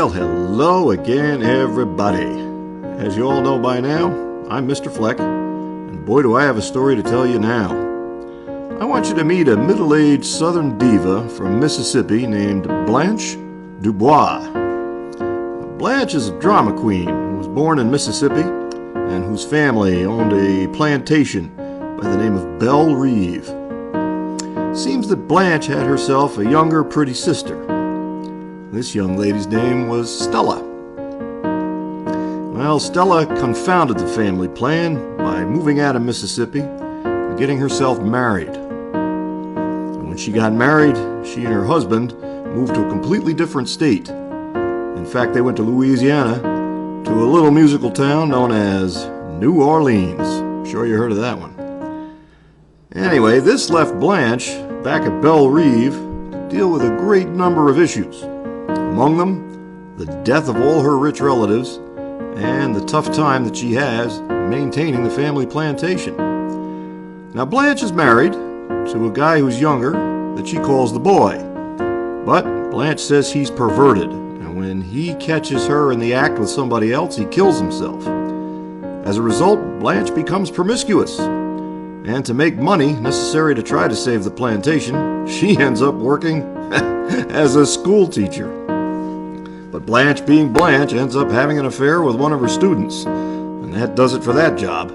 Well, hello again, everybody. As you all know by now, I'm Mr. Fleck, and boy do I have a story to tell you now. I want you to meet a middle-aged southern diva from Mississippi named Blanche DuBois. Blanche is a drama queen who was born in Mississippi and whose family owned a plantation by the name of Belle Reve. Seems that Blanche had herself a younger, pretty sister. This young lady's name was Stella. Well, Stella confounded the family plan by moving out of Mississippi and getting herself married. And when she got married, she and her husband moved to a completely different state. In fact, they went to Louisiana, to a little musical town known as New Orleans. I'm sure you heard of that one. Anyway, this left Blanche back at Belle Reve to deal with a great number of issues. Among them, the death of all her rich relatives and the tough time that she has maintaining the family plantation. Now, Blanche is married to a guy who's younger that she calls the boy. But Blanche says he's perverted, and when he catches her in the act with somebody else, he kills himself. As a result, Blanche becomes promiscuous. And to make money necessary to try to save the plantation, she ends up working as a school teacher. But Blanche, being Blanche, ends up having an affair with one of her students, and that does it for that job.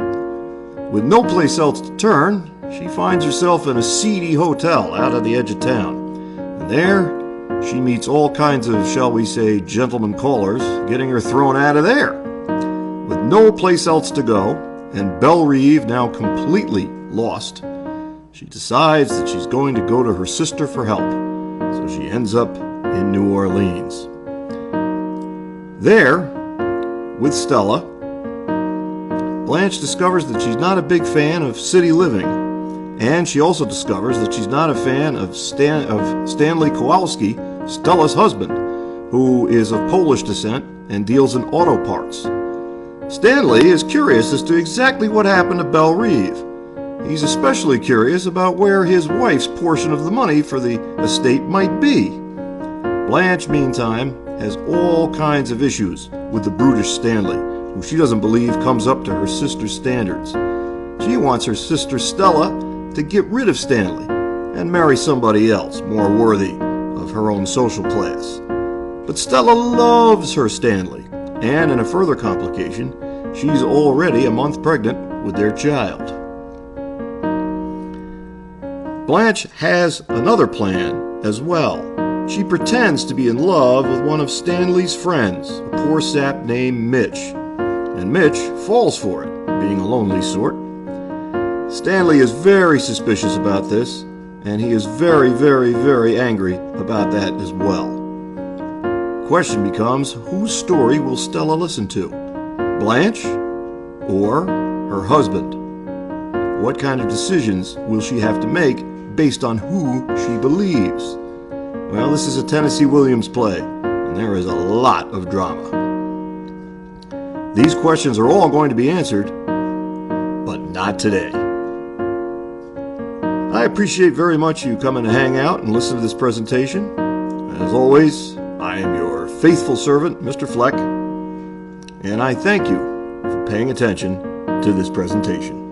With no place else to turn, she finds herself in a seedy hotel out at the edge of town. And there, she meets all kinds of, shall we say, gentlemen callers, getting her thrown out of there. With no place else to go, and Belle Reve now completely lost, she decides that she's going to go to her sister for help. So she ends up in New Orleans. There, with Stella, Blanche discovers that she's not a big fan of city living, and she also discovers that she's not a fan of Stanley Kowalski, Stella's husband, who is of Polish descent and deals in auto parts. Stanley is curious as to exactly what happened to Belle Reve. He's especially curious about where his wife's portion of the money for the estate might be. Blanche, meantime, has all kinds of issues with the brutish Stanley, who she doesn't believe comes up to her sister's standards. She wants her sister Stella to get rid of Stanley and marry somebody else more worthy of her own social class. But Stella loves her Stanley, and in a further complication, she's already a month pregnant with their child. Blanche has another plan as well. She pretends to be in love with one of Stanley's friends, a poor sap named Mitch. And Mitch falls for it, being a lonely sort. Stanley is very suspicious about this, and he is very, very, very angry about that as well. The question becomes, whose story will Stella listen to? Blanche or her husband? What kind of decisions will she have to make based on who she believes? Well, this is a Tennessee Williams play, and there is a lot of drama. These questions are all going to be answered, but not today. I appreciate very much you coming to hang out and listen to this presentation. As always, I am your faithful servant, Mr. Fleck, and I thank you for paying attention to this presentation.